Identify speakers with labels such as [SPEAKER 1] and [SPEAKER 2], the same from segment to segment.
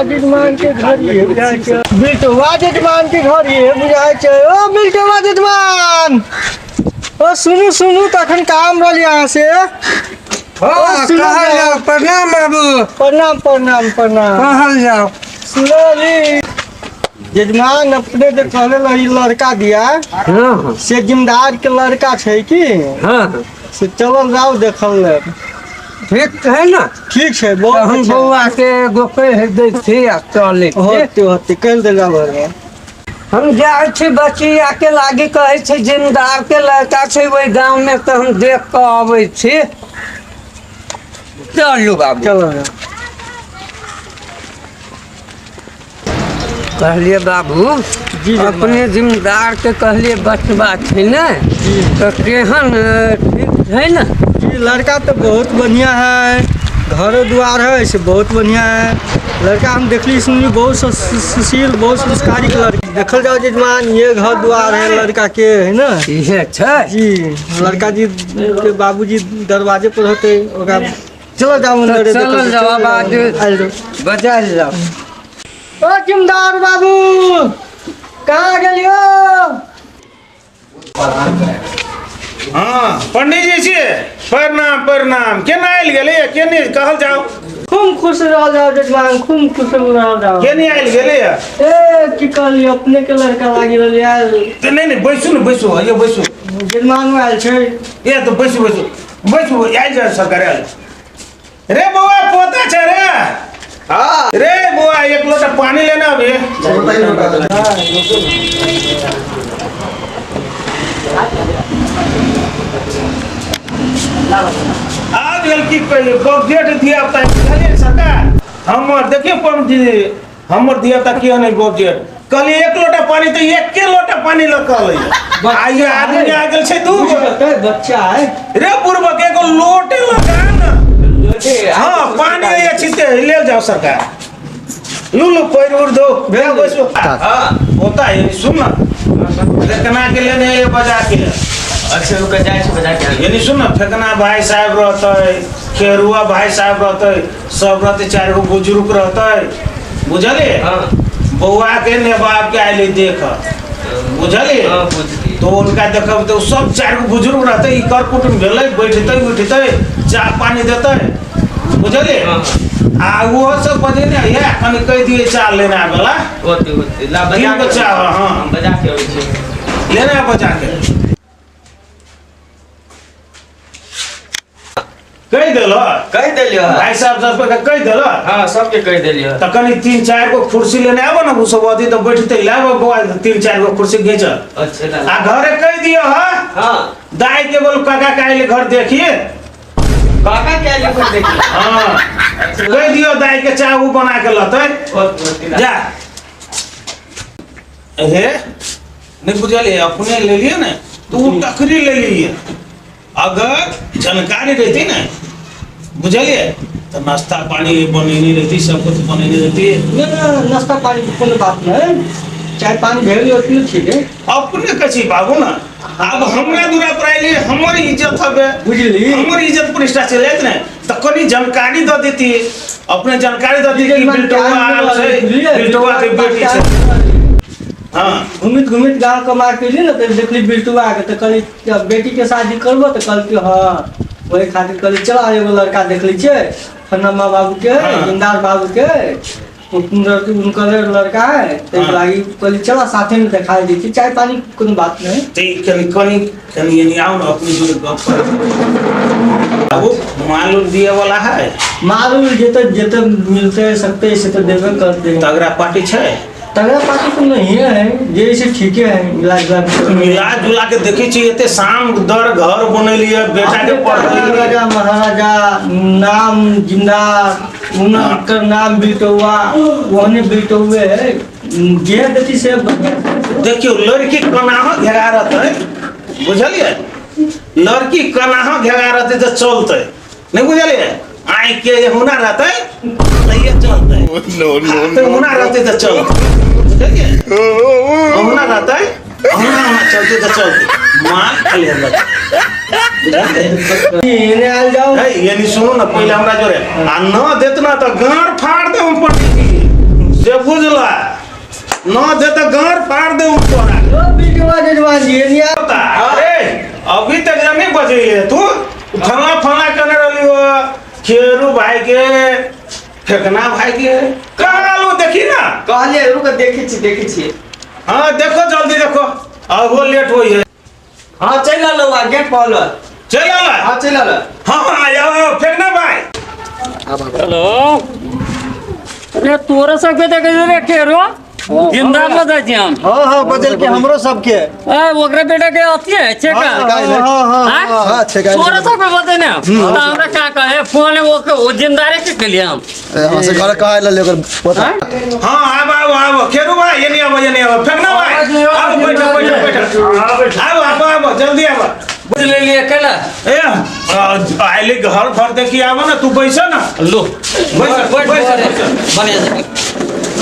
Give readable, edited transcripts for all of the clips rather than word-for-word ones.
[SPEAKER 1] जजमान के घर ये बुझाय छै बिल्टवा जजमान के घर ये बुझाय छै ओ बिल्टवा जजमान ओ सुनू तखन काम रहल यहाँ से
[SPEAKER 2] प्रणाम बाबू।
[SPEAKER 1] प्रणाम
[SPEAKER 2] कहल जाओ।
[SPEAKER 1] सुनो जजमान अपने जो कहले रही लड़का दिया से जिम्मेदार के लड़का छै की से चलल जाओ देखल ले
[SPEAKER 2] ठीक है ना?
[SPEAKER 1] ठीक है बहुत
[SPEAKER 2] हम
[SPEAKER 1] अच्छा।
[SPEAKER 2] बउआ के गोपे दे थी चले
[SPEAKER 1] होते कल देगा घर में
[SPEAKER 2] हम जाए छी बचिया के लागे कहे छै जिम्मेदार के लड़का छै वही गांव में तो हम देख के आवे छी। चलू बाबू।
[SPEAKER 1] चलो
[SPEAKER 2] कहलिए बाबू
[SPEAKER 1] जी
[SPEAKER 2] अपने जिम्मेदार के कहलिए बचबा छै ना तो केहन ठीक है ना?
[SPEAKER 1] जी लड़का तो बहुत बढ़िया है घर द्वार है से बहुत बढ़िया है लड़का हम देखली सुनली बहुत सुशील बहुत संस्कारी लड़का देखल जाओ जजमान ये घर द्वार है लड़का के है ना
[SPEAKER 2] इहे छै
[SPEAKER 1] जी लड़का जी के बाबूजी दरवाजे पर होते ओकरा चलो जाओ अंदर
[SPEAKER 2] चलो जाओ आवाज बजा जाओ।
[SPEAKER 1] ओ जिमदार बाबू कहाँ गेलियो?
[SPEAKER 3] हाँ पंडित जी छी प्रणाम केना आयल गेले केने कहल जाओ।
[SPEAKER 1] खूब खुश रह जाओ जजमान खूब खुश रह जाओ।
[SPEAKER 3] केने आयल गेले
[SPEAKER 1] ए की कहली अपने के लड़का लागी रहल यार
[SPEAKER 3] नहीं बैसू न बैसू ये बैसू
[SPEAKER 1] जजमान में आयल छै
[SPEAKER 3] ये तो बैसू आयल जा सरकार आयल रे बउआ पोता छ रे हाँ रे बउआ एक लोटा पानी लेना अभी आज की बजट दिया सरकार हमर देखिए पंडित जी हमर दिया किया नहीं बजट कल एक लोटा पानी तो एक के लोटा पानी लकल आइए आदमी आ गेल छै दू
[SPEAKER 1] बच्चा है
[SPEAKER 3] रे पूर्वक एगो लोटे लगा ना हाँ पानी ये छिते ले जाओ सरकार लू पैर उड़ दो भेजा बसो हाँ होता है सुन ना फेकना के लेने ये बजा के
[SPEAKER 4] अच्छा रुक जाए से बजा के
[SPEAKER 3] यानी सुन ना फेकना भाई साहब रहते खेरुआ भाई साहब रहते सब रहते चार गो बुजुर्ग रहते बुझलिए बउआ के नेबाब के आइले देख बुझलिए तो उनका देखब तो सब चार गो बुजुर्ग रहते कर कुटुम भेले बैठते उठते चाय पानी देते बुझलिए आ वो सब बजे ने ये कनी कह दिए चाय लेना वाला
[SPEAKER 4] होते ला बजा
[SPEAKER 3] के चाय हां
[SPEAKER 4] बजा के आवे छै
[SPEAKER 3] लेना बजा के कह देलियो भाई साहब सब के कह देलो
[SPEAKER 4] हां सबके कह देलियो
[SPEAKER 3] त कनी 3-4 गो कुर्सी लेने आबो ना सब अथी तो बैठते लाबो बउआ 3-4 गो कुर्सी घिच
[SPEAKER 4] अच्छा
[SPEAKER 3] आ घरे कह दियो हां दाई के बोल काका काइले घर देखिए
[SPEAKER 4] काका क्या लिखो देखिए
[SPEAKER 3] हां कह दियो दाई के चाय वो बना के लते जा हे नहीं बुझलिए अपने ले लिए ना तू टकरी ले लिए अगर जानकारी रहती ना बुझलिए तो नाश्ता पानी बनेनी रहती सब कुछ बनेनी रहती
[SPEAKER 1] नाश्ता पानी की कोनो बात नहीं चाय पानी भेल होती ठीक है
[SPEAKER 3] अपने कची बाबू ना अब हमरा दूरा पर आइले हमर इज्जत हबे
[SPEAKER 1] बुझली
[SPEAKER 3] हमर इज्जत प्रतिष्ठा चलेत ने तो कनी जानकारी द देती अपने जानकारी द दी कि बिल्टवा आल छै बिल्टवा के बेटी छै हां
[SPEAKER 1] घूमित गांव कमा के लिए ना तो देखली बिल्टुआ के तो कल बेटी के शादी करबो तो कल के हां वही खातिर कल चला एगो लड़का देख ली छे फन्नमा बाबू के जिंदार बाबू के उनकर लड़का है तो लागी कल चला साथे में दिखाई दी चाय पानी कोनो बात नहीं
[SPEAKER 3] ते कनी ये आओ ना अपनी जोड़े गप कर अब मालूम दिए वाला है
[SPEAKER 1] मालूम जेते मिलते सकते से तो देबे कर दे
[SPEAKER 3] तगड़ा पार्टी छै
[SPEAKER 1] तगड़ा पार्टी तो नहीं है जैसे ठीक है
[SPEAKER 3] मिला जुला के देखी छी एते शाम दर घर बनलिए बेटा के पढ़
[SPEAKER 1] राजा महाराजा नाम जिंदार उनकर नाम बिल्टवा वने बिल्टवे जे देती से
[SPEAKER 3] देखियो लड़की कनाह घेरा रहते बुझलिए लड़की कनाह घेरा रहते तो चलते नहीं बुझलिए आई के ये हुना रहते तो ये चलते तो हुना रहते तो चलते बुझलिए हुना रहते हुना चलते तो चलते मार खाली हम
[SPEAKER 1] इने आ जाओ
[SPEAKER 3] ये नहीं सुनो ना पहले हमरा जोरे आ न देतना तो गांड फाड़ दे हम पंडित जी जे बुझला न दे तो गार फाड़ दे तोरा
[SPEAKER 1] ओ बिटवा जजमान जी नहीं
[SPEAKER 3] पता अरे अभी तक नहीं बजे तू फला फला करने रही हो खेरू भाई के फेकना भाई के कहाँ लो देखी ना
[SPEAKER 4] कहलिए रुक देखी छी
[SPEAKER 3] हाँ देखो जल्दी देखो अब वो लेट हुई है
[SPEAKER 4] हाँ चल लो गेट पर
[SPEAKER 3] चल आला
[SPEAKER 4] हाँ चल लो
[SPEAKER 3] हाँ हाँ आओ फेंकना भाई
[SPEAKER 5] हेलो अरे तोरा सबके देखे रे केरो जिंदा बजाय छी हम
[SPEAKER 6] हाँ हाँ बदल के हमरो सबके
[SPEAKER 5] ए ओकरा बेटा के अथी है चेका
[SPEAKER 6] हाँ छेका
[SPEAKER 5] तोरा सबके बते ना तो हमरा का कहे फोन वो जिंदारे के लिए हम
[SPEAKER 6] वहाँ से घर कहाँ ले लेकर पता
[SPEAKER 3] हाँ आओ खेरू भाई ये नहीं आओ फेंकना भाई आओ बैठो आओ जल्दी आओ
[SPEAKER 5] बुझ ले लिए केला
[SPEAKER 3] ए आइले घर भर देखी आवा ना तू बैसा ना
[SPEAKER 5] लो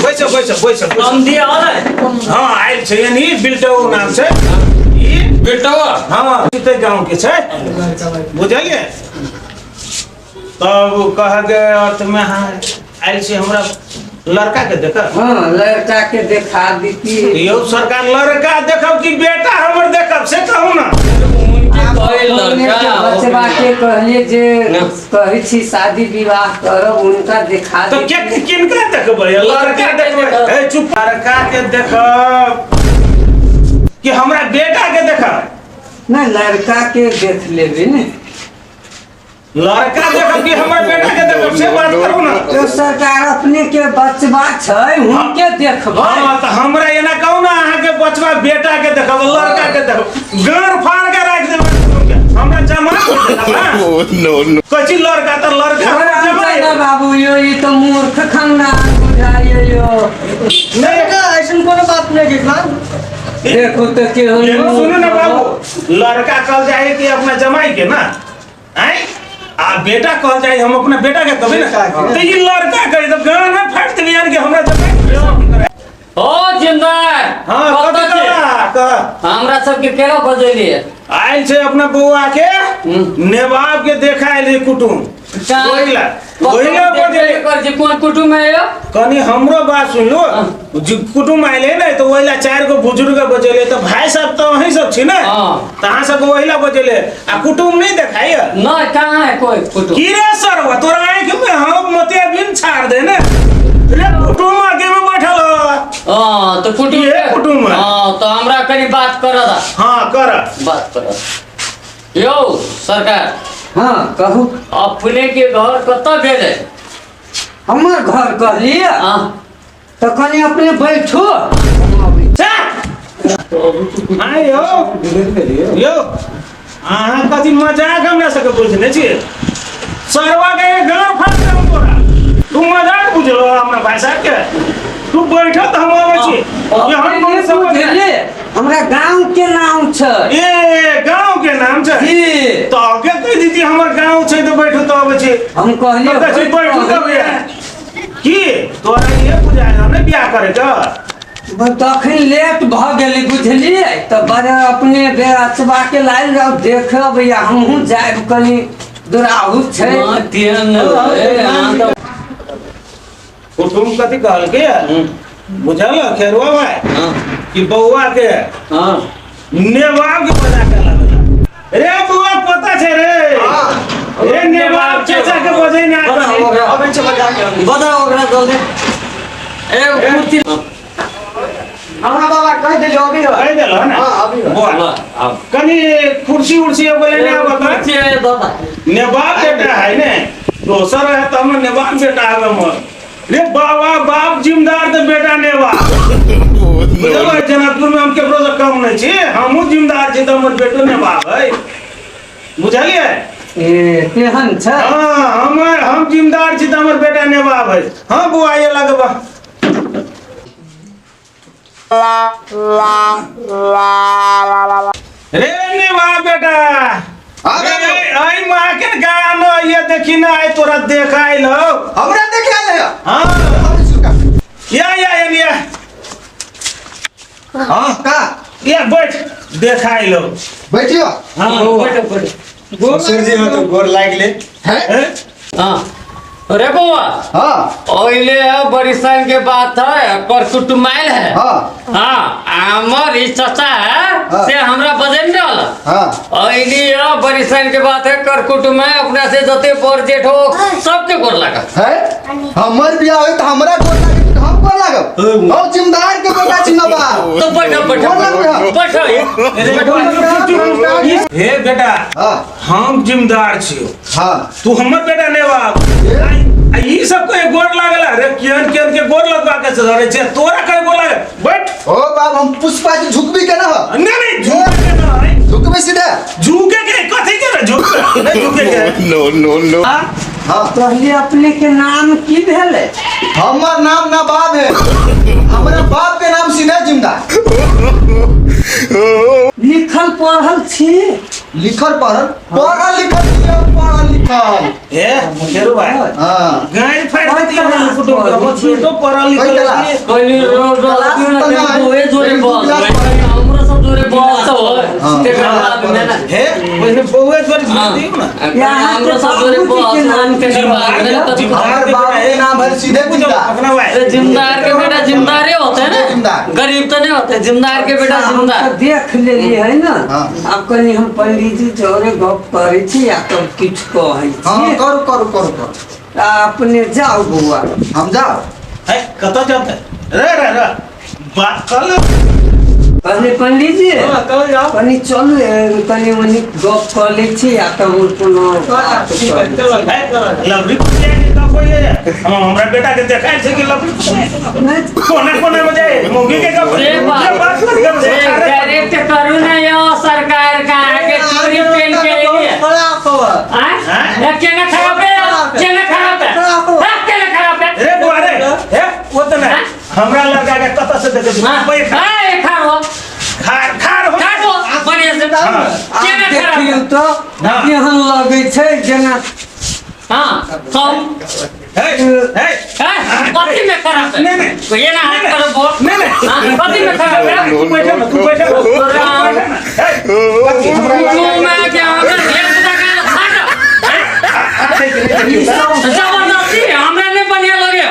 [SPEAKER 3] बैसा
[SPEAKER 5] हम दिया वाला
[SPEAKER 3] हाँ आइल छै यानी बिल्टो नाम से ई
[SPEAKER 5] बेटा
[SPEAKER 3] हाँ सीते गांव के छै बुझलिए तब कह के अर्थ में हाँ आइल छै हमरा लड़का के देख
[SPEAKER 2] हाँ लड़का के देखा दीती
[SPEAKER 3] यो सरकार लड़का देखब कि बेटा हमर देखब से कहू ना
[SPEAKER 2] बचवा के कहलिए जे कहै छी शादी विवाह करब उनका देखा
[SPEAKER 3] तो
[SPEAKER 2] दीती
[SPEAKER 3] के किनका देखबै लड़का देखबै ए चुप लड़का के देखब कि हमरा बेटा के देखब
[SPEAKER 2] ना लड़का के देख लेबे ने
[SPEAKER 3] लड़का देखब कि हमरा बेटा के देखब से बात करू ना
[SPEAKER 2] तो सरकार अपने के बचवा छै उनके देखबै
[SPEAKER 3] हाँ तो हमरा एना कहू ना अहाँ के बचवा बेटा के देखब लड़का के देखब गार फाड़ के राख देब हमरा जमा नो कची लड़का तो लड़का जमा
[SPEAKER 2] ना बाबू यो ये तो मूर्ख खानदान बुझाइए यो
[SPEAKER 1] नहीं का ऐसा कोनो बात नहीं जजमान
[SPEAKER 2] देखो तो के हम
[SPEAKER 3] सुनो ना बाबू लड़का कल जाए कि अपना जमाई के ना आई आ बेटा कल जाए हम अपना बेटा के तभी ना तो ये लड़का कहे तो गान में फाड़ देबे यार कि हमरा जमाई
[SPEAKER 5] ओ जिंदार
[SPEAKER 3] हाँ
[SPEAKER 5] कतऽ
[SPEAKER 3] कथी
[SPEAKER 5] छै?
[SPEAKER 3] कह
[SPEAKER 5] हमरा सबके केना बजेलिए
[SPEAKER 3] आइल छै अपना बउआ के नेबाब के देखाइल रे कुटुम ओहिला बजेले
[SPEAKER 5] कर जे कोन कुटुम है यो
[SPEAKER 3] कनी हमरो बात सुन लो जो कुटुम आइले ना तो ओहिला चार गो बुजुर्ग बजेले तो भाई सब तो वही सब छी ना
[SPEAKER 5] हाँ।
[SPEAKER 3] तहां सब ओहिला बजेले आ कुटुम नहीं देखाई
[SPEAKER 5] ना कहाँ है कोई कुटुम
[SPEAKER 3] की रे सरवा तोरा आंख में हम मते बिन छाड़ दे ने रे कुटुम आगे में बैठल हो
[SPEAKER 5] हाँ तो कुटुम
[SPEAKER 3] ये कुटुम है।
[SPEAKER 5] हाँ तो हमरा कनी बात कर दा
[SPEAKER 3] हां कर
[SPEAKER 5] बात कर यो सरकार
[SPEAKER 2] हाँ कहू
[SPEAKER 5] अपने के घर कतऽ भेल है
[SPEAKER 2] हमर घर कहलिए
[SPEAKER 5] हाँ
[SPEAKER 2] तो कनी अपने बैठो
[SPEAKER 3] आयो यो अहाँ कथी मजाक हमरा सबके बुझने छियै सरवा के गांव फाड़ देब तोरा तू मजाक बुझलो हमरा भाई साहब के तू बैठो त हम आबै छी ये हम कोन सब
[SPEAKER 2] बुझलिए हमरा गांव के नाम छै
[SPEAKER 3] ए गांव के नाम छै
[SPEAKER 2] जी
[SPEAKER 3] तो आगे कह दीजिए हमर गांव छै तो बैठो तो आबै छी
[SPEAKER 2] हम कहलिए
[SPEAKER 3] तो कथी बैठो तब की तोरा ये बुझाय ना बियाह करे का
[SPEAKER 2] तखन लेट भ गेली बुझलिए तो बड़े अपने बेचवा के लाइन जाओ देखब या हमहूँ जायब कनी दुराहु छै
[SPEAKER 3] कुटुम कथी कहल के बुझल खेरुआ भाई कि बउआ के नेवाब के बजा के लागल रे बउआ पता छै रे रे नेवाब चाचा के बजे ना
[SPEAKER 4] अबे से बजा के
[SPEAKER 5] बता ओकरा जल्दी ए कुर्सी
[SPEAKER 4] हां बाबा कह दे जो अभी
[SPEAKER 3] कह देल ना
[SPEAKER 4] हां अभी
[SPEAKER 3] बोल कनी कुर्सी उर्सी बोले ने बता
[SPEAKER 5] कुर्सी है दादा
[SPEAKER 3] नेवाब बेटा है ने दोसर है तब नेवाब बेटा है मोर रे बाबा बाप जिम्मेदार तो बेटा नेवाब जनकपुर में हम केकरो से कम नहीं छी हमहू जिम्मेदार छी तो हमर बेटो नेवाब है बुझलिए
[SPEAKER 2] ए केहन छै
[SPEAKER 3] हाँ हम जिम्मेदार छी तो हमर बेटा नेवाब है हाँ बुआ ये लगबा रे नेवाब बेटा आई माँ के गाना ये देखी ना आई तोरा देखाइल हो
[SPEAKER 4] हमरा देखे ले
[SPEAKER 3] हाँ या
[SPEAKER 4] हां का
[SPEAKER 3] ये बैठ देखाइल हो
[SPEAKER 4] बैठियो
[SPEAKER 3] हाँ
[SPEAKER 5] बैठो बैठो
[SPEAKER 4] ससुर जी हम तो गोर लाग ले
[SPEAKER 3] हैं?
[SPEAKER 5] हाँ अरे बउआ
[SPEAKER 6] हाँ
[SPEAKER 5] ओइले बरिसन के बात है पर कुटुमाइल है
[SPEAKER 6] हाँ
[SPEAKER 5] हाँ हमर ई चाचा है
[SPEAKER 6] हाँ।
[SPEAKER 5] से हमरा बजन डाल
[SPEAKER 6] हाँ
[SPEAKER 5] ओइली बरिसन के बात है कर कुटुमाय अपना से जते पर जेठ हो सबके गोर लगा
[SPEAKER 6] है हमर बियाह होई त हमरा गोर लागे त हम गोर लागब और जिम्मेदार के बेटा छी नबा
[SPEAKER 5] तो बैठो बैठो
[SPEAKER 3] हे बेटा
[SPEAKER 6] हाँ
[SPEAKER 3] हम जिम्मेदार छियो
[SPEAKER 6] हाँ
[SPEAKER 3] तू हमर बेटा ने बाप ई सब को गोर लागल रे केन केन के गोर लगवा के से छे तोरा के गोर लागे बैठ
[SPEAKER 6] ओ बाप हम पुष्पा जी झुकबी के ना
[SPEAKER 3] नहीं झुके के नहीं
[SPEAKER 6] झुकबे सीधे
[SPEAKER 3] झुके के कथि के झुके नहीं झुके के
[SPEAKER 6] हाँ
[SPEAKER 2] पहले अपने के नाम की भेले?
[SPEAKER 6] हमर नाम नवाब है हमरा बाप के नाम सीधे जिम्मेदार
[SPEAKER 2] लिखल पढ़ल छी?
[SPEAKER 6] लिखल पढ़ल लिखल
[SPEAKER 3] ए मुखेरो भाई
[SPEAKER 6] हाँ
[SPEAKER 3] गाय फाड़ दिया कुटुम करबो तो पढ़ल लिखल
[SPEAKER 5] कोई रोड ओए जोरे बॉल हमरा सब जोरे बॉल सब हो तेरा बाद में ना
[SPEAKER 3] हे वैसे बहुए जोरे दियो ना
[SPEAKER 5] हमरा सब जोरे बॉल नाम के निर्माण में
[SPEAKER 6] हमर बाप के नाम है सीधे जिम्मेदार
[SPEAKER 3] अपना भाई
[SPEAKER 5] जिम्मेदार के बेटा जिम्मेदार होते हैं ना
[SPEAKER 6] जिम्मेदार।
[SPEAKER 5] गरीब तो नहीं होते जिम्मेदार के बेटा
[SPEAKER 2] हम
[SPEAKER 5] जिम्मेदार
[SPEAKER 2] तो देख लेलिए है ना
[SPEAKER 6] हाँ।
[SPEAKER 2] अब कनी हम पंडित जी जोरे गप करे छी या तो किछ कहै
[SPEAKER 6] हाँ
[SPEAKER 2] छी
[SPEAKER 6] करू
[SPEAKER 2] अपने जाओ बुआ
[SPEAKER 6] हम जाओ
[SPEAKER 3] है कत जाते रे बात कर
[SPEAKER 2] पहले पंडित जी
[SPEAKER 1] हाँ कहो जाओ
[SPEAKER 2] कनी चल कनी मनी गप कर ले छी या तो कोनो
[SPEAKER 1] ठीक है चलो
[SPEAKER 3] लवरी कुटिया के का कोई है हमरा बेटा के देखाय छै कि लवरी कोना में जाए मुंगी के का बात कर
[SPEAKER 5] डायरेक्ट करू ना यो सरकार का आगे चोरी पेन के लिए हां केना खराब है केना खराब है केना खराब है
[SPEAKER 3] रे बुआरे हे वो तो ना हमरा लड़का के कत से देखे
[SPEAKER 5] हां खाओ
[SPEAKER 3] खार हो
[SPEAKER 5] काटो बढ़िया से केना खराब
[SPEAKER 2] देखियो
[SPEAKER 5] है
[SPEAKER 2] तो केहन लगे छै जेना
[SPEAKER 5] हां कम
[SPEAKER 3] हे
[SPEAKER 5] कथी में खराब है
[SPEAKER 3] नहीं
[SPEAKER 5] ये ना हाथ करो बो
[SPEAKER 3] नहीं
[SPEAKER 5] कथी में खराब है
[SPEAKER 3] तू बैठा
[SPEAKER 5] तू मैं क्या अगर ये पता का जबरदस्ती हमरा नहीं बढ़िया लगे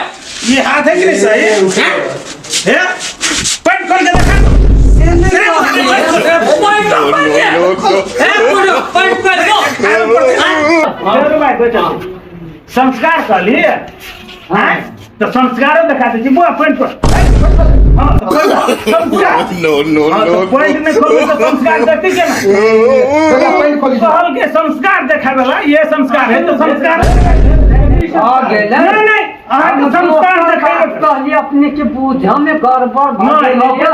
[SPEAKER 3] ये हाथ है कि नहीं सही है पेट खोल के देखा संस्कार कर लिए तो संस्कारों दिखाते जी बुआ पॉइंट पर पॉइंट में खोलो तो संस्कार करती क्या कहल के संस्कार देखा वाला ये संस्कार है तो संस्कार नहीं आप संस्कार देखा
[SPEAKER 2] कहली अपने के बूझा में गड़बड़
[SPEAKER 3] नहीं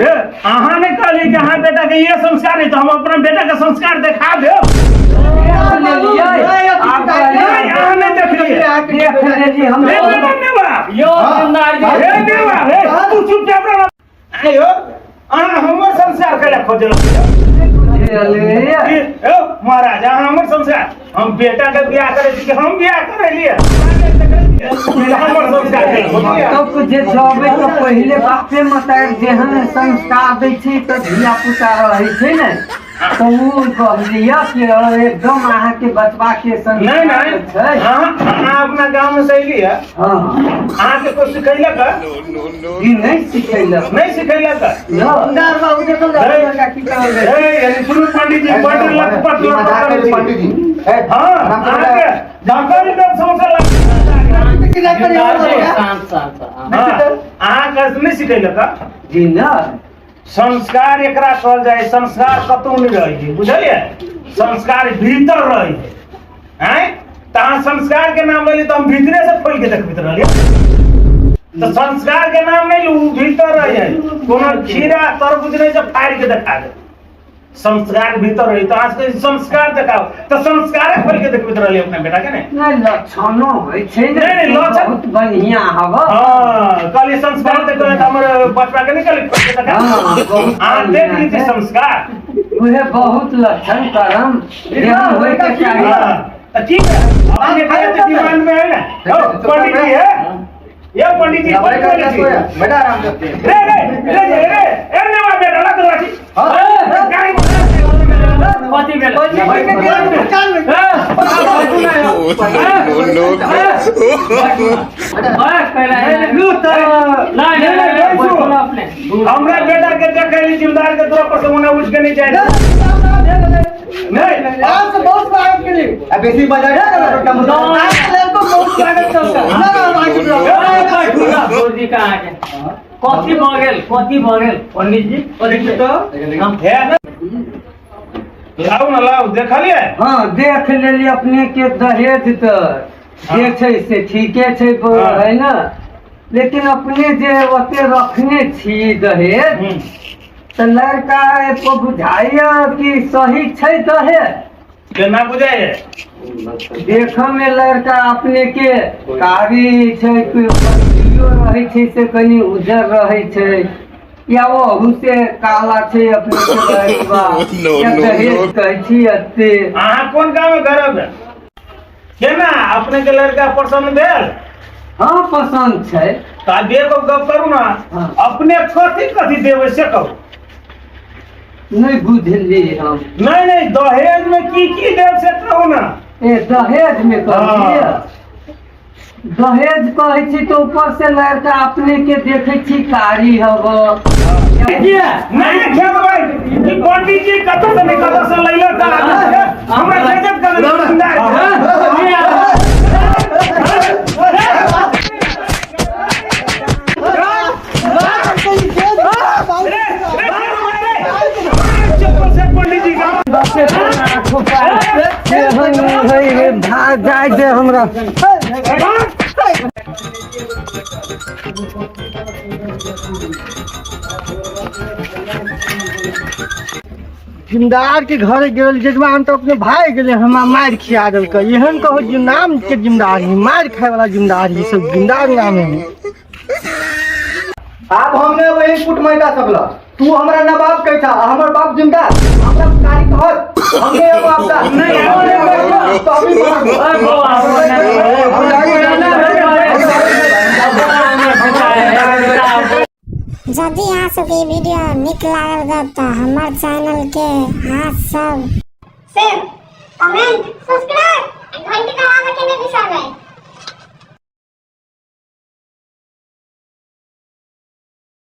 [SPEAKER 3] रे अहाँ ने कहली कि हाँ बेटा के ये संस्कार है तो हम अपना बेटा का संस्कार दिखा दो हमर संस्कार करे खोजल महाराज हमर संस्कार हम बेटा के बियाह करे छी हम बियाह करे लिए हमर संस्कार
[SPEAKER 2] तो जे जबे तो पहले बापे मतार जेहन संस्कार दै छी त धिया पुता रहै छै ने तो वो कहलिया कि एकदम अहाँ के बचवा के संस्कार
[SPEAKER 3] नहीं
[SPEAKER 2] छै
[SPEAKER 3] अहाँ अपना गांव में सही है
[SPEAKER 2] हां
[SPEAKER 3] अहाँ के कोई सिखैलक
[SPEAKER 2] ई नहीं सिखैलक
[SPEAKER 3] नहीं सिखैलक
[SPEAKER 2] अंदर बाबू देखल लड़का की कहल
[SPEAKER 3] यानी सुनु पंडित जी बड़ लख
[SPEAKER 6] पंडित जी
[SPEAKER 3] हां अहाँ के जानकारी दे समस्या अहाँ का नहीं सिखैलक
[SPEAKER 2] जी ना
[SPEAKER 3] संस्कार एकरा कहल जाए संस्कार कतौ नहीं रही बुझलिए संस्कार भीतर रही हैं तहाँ संस्कार के नाम ले तो हम भीतरे से खोल के देखबैत रहलिए तो संस्कार के नाम नहीं लू भीतर रह जाए कोनो खीरा तरबूज नहीं जब फाड़ के दिखा दे संस्कार भीतर रही तो आज के संस्कार दिखाओ तो संस्कार खोल के देखबैत रहलिए अपने बेटा के
[SPEAKER 2] नहीं लक्षणो होय छै ने
[SPEAKER 3] नहीं, लक्षण-
[SPEAKER 2] बहुत बढ़िया हवा
[SPEAKER 3] हां कल ये संस्कार देखो तो हमर बचपा के निकल के देखा हां देख लीजिए संस्कार
[SPEAKER 2] उहे बहुत लक्षण करम एहन होय के चाहिए
[SPEAKER 3] हाँ, तो ठीक है आपने कहा तो डिमांड में है ना पंडित जी है ये पंडित जी
[SPEAKER 6] बेटा आराम करते
[SPEAKER 3] रे एने वा बेटा लग रहा थी
[SPEAKER 5] कथी भेल
[SPEAKER 3] हमरा बेटा के देखे जिम्मेदार के तोरा पर से उन्हें उठ के नहीं जाए नहीं
[SPEAKER 2] आप से बहुत स्वागत के लिए अब बेसी बजा है का मुद्दा को बहुत स्वागत
[SPEAKER 5] कथी भगेल पंडित जी
[SPEAKER 3] लाओ ना लाओ देखलिए
[SPEAKER 2] हाँ देख लेली अपने के दहेज तो जे छै से ठीके छै है ना लेकिन अपने जे ओते रखने छी दहेज तो लड़का को बुझाइया कि सही छै दहेज
[SPEAKER 3] केना बुझाए
[SPEAKER 2] देख में लड़का अपने के कारी छै पतियो रहे छै से कनी उजर रहे छै या वो से काला छै अपने के लड़का या दहेज कहै छी अते
[SPEAKER 3] अहाँ कोन गांव में घर है केना अपने के लड़का पसंद भेल
[SPEAKER 2] हाँ पसंद छै
[SPEAKER 3] ता देखो गप करू ना
[SPEAKER 2] हाँ।
[SPEAKER 3] अपने कथी कथी देवे से कहू
[SPEAKER 2] नहीं बुझली हम
[SPEAKER 3] नहीं दहेज में की देव से कहू ना
[SPEAKER 2] ए दहेज में कहलिए दहेज कहै छी तो ऊपर से लड़का अपने के देखे छी कारी हब
[SPEAKER 3] नहीं खेल भाई ई पंडित जी कतौ से नहीं कतौ से लइला का हमरा जगत का जिम्मेदार पंडित जी का
[SPEAKER 2] जाए दे हमरा जिम्मेदार के घर गेल जजमान तो अपने भाई गेले हमरा मार खिया देल के एहन कहो जे नाम के जिम्मेदार है मार खाए वाला जिम्मेदार है सब जिम्मेदार नाम है आप हमने वही कुट मैदा सकला तू हमरा ना बाप कहता हमर बाप जिम्मेदार हमरा कारी कहत हमने एगो आपदा नहीं तो अभी
[SPEAKER 7] जदि यहाँ सबके वीडियो निक लागल गा तो हमार चैनल के हाथ सब शेयर कमेंट सब्सक्राइब घंटी दबावे के नहीं बिसरबै।